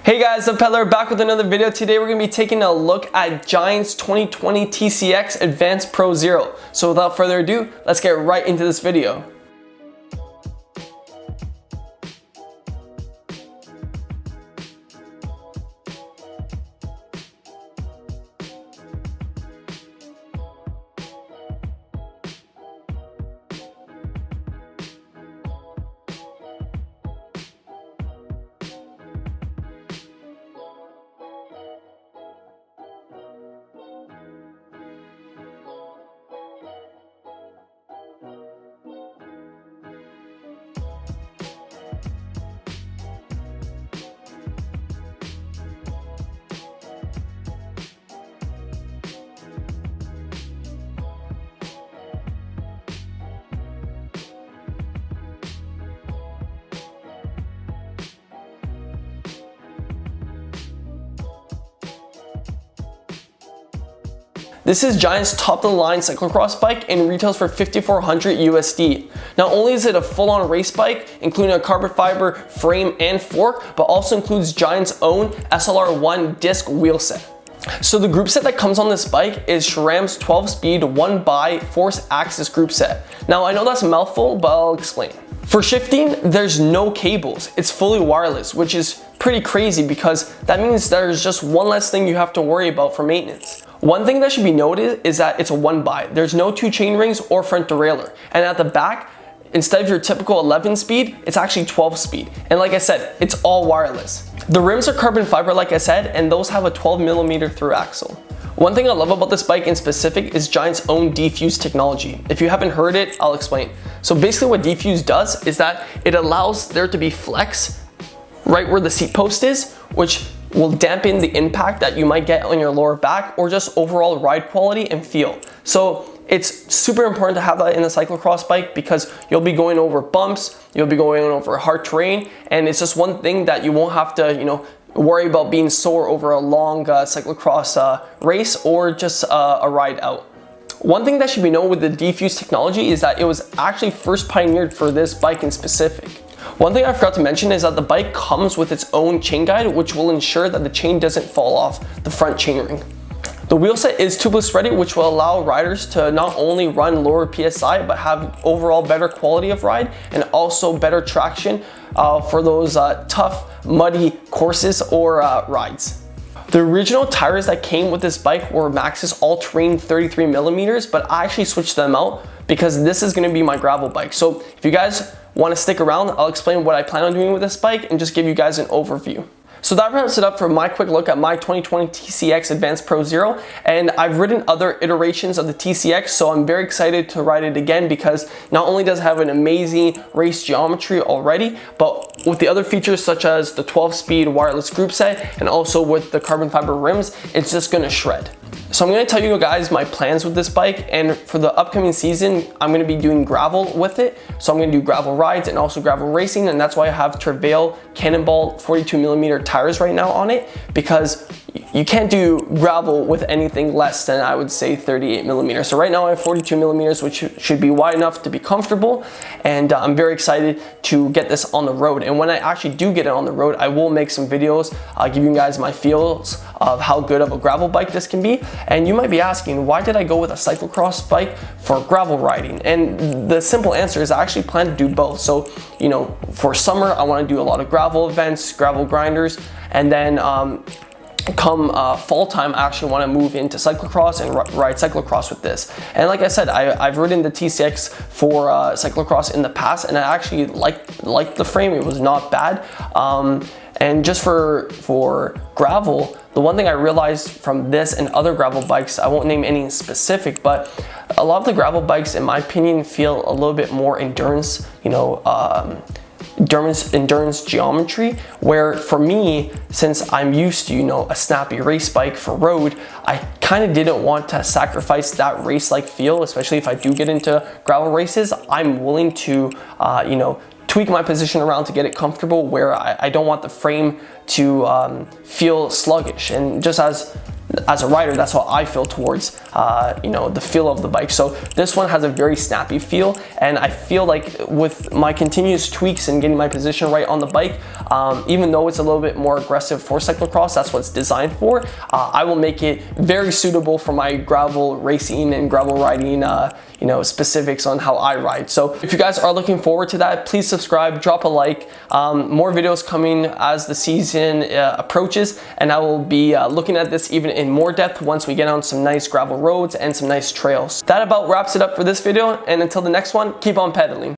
Hey guys, lepedaler back with another video. Today we're going to be taking a look at Giant's 2020 TCx Advanced Pro Zero. So without further ado, let's get right into this video. This is Giant's top-of-the-line cyclocross bike and retails for $5,400 USD. Not only is it a full-on race bike, including a carbon fiber frame and fork, but also includes Giant's own SLR1 disc wheel set. So the group set that comes on this bike is SRAM's 12-speed 1x force axis group set. Now I know that's a mouthful, but I'll explain. For shifting, there's no cables. It's fully wireless, which is pretty crazy because that means there's just one less thing you have to worry about for maintenance. One thing that should be noted is that it's a 1x. There's no 2 chain rings or front derailleur. And at the back, instead of your typical 11 speed, it's actually 12 speed. And like I said, it's all wireless. The rims are carbon fiber, like I said, and those have a 12mm through axle. One thing I love about this bike in specific is Giant's own defuse technology. If you haven't heard it, I'll explain. So basically what defuse does is that it allows there to be flex right where the seat post is, which will dampen the impact that you might get on your lower back or just overall ride quality and feel. So it's super important to have that in a cyclocross bike because you'll be going over bumps, you'll be going over hard terrain, and it's just one thing that you won't have to, worry about being sore over a long cyclocross race or just a ride out. One thing that should be known with the defuse technology is that it was actually first pioneered for this bike in specific. One thing I forgot to mention is that the bike comes with its own chain guide, which will ensure that the chain doesn't fall off the front chainring. The wheelset is tubeless ready, which will allow riders to not only run lower PSI, but have overall better quality of ride and also better traction for those tough, muddy courses or rides. The original tires that came with this bike were Maxxis all-terrain 33mm, but I actually switched them out because this is going to be my gravel bike. So if you guys want to stick around, I'll explain what I plan on doing with this bike and just give you guys an overview. So that wraps it up for my quick look at my 2020 TCx Advanced Pro Zero, and I've ridden other iterations of the TCX, so I'm very excited to ride it again because not only does it have an amazing race geometry already, but with the other features such as the 12-speed wireless group set and also with the carbon fiber rims, it's just gonna shred. So I'm going to tell you guys my plans with this bike, and for the upcoming season I'm going to be doing gravel with it. So I'm going to do gravel rides and also gravel racing, and that's why I have Travail Cannonball 42mm tires right now on it, because you can't do gravel with anything less than, I would say, 38mm. So right now I have 42mm, which should be wide enough to be comfortable, and I'm very excited to get this on the road. And when I actually do get it on the road, I will make some videos giving you guys my feels of how good of a gravel bike this can be. And you might be asking, why did I go with a cyclocross bike for gravel riding? And the simple answer is I actually plan to do both. So, for summer, I want to do a lot of gravel events, gravel grinders, and then come fall time, I actually want to move into cyclocross and ride cyclocross with this. And like I said, I've ridden the TCX for cyclocross in the past, and I actually liked the frame. It was not bad. And just for gravel, the one thing I realized from this and other gravel bikes, I won't name any specific, but a lot of the gravel bikes, in my opinion, feel a little bit more endurance, endurance geometry, where for me, since I'm used to, a snappy race bike for road, I kind of didn't want to sacrifice that race-like feel, especially if I do get into gravel races. I'm willing to, tweak my position around to get it comfortable where I don't want the frame to feel sluggish. And just as as a rider, that's how I feel towards, you know, the feel of the bike. So this one has a very snappy feel, and I feel like with my continuous tweaks and getting my position right on the bike, even though it's a little bit more aggressive for cyclocross, that's what it's designed for, I will make it very suitable for my gravel racing and gravel riding, you know, specifics on how I ride. So if you guys are looking forward to that, please subscribe, drop a like. More videos coming as the season approaches, and I will be looking at this even in more depth once we get on some nice gravel roads and some nice trails. That about wraps it up for this video, and until the next one, keep on pedaling.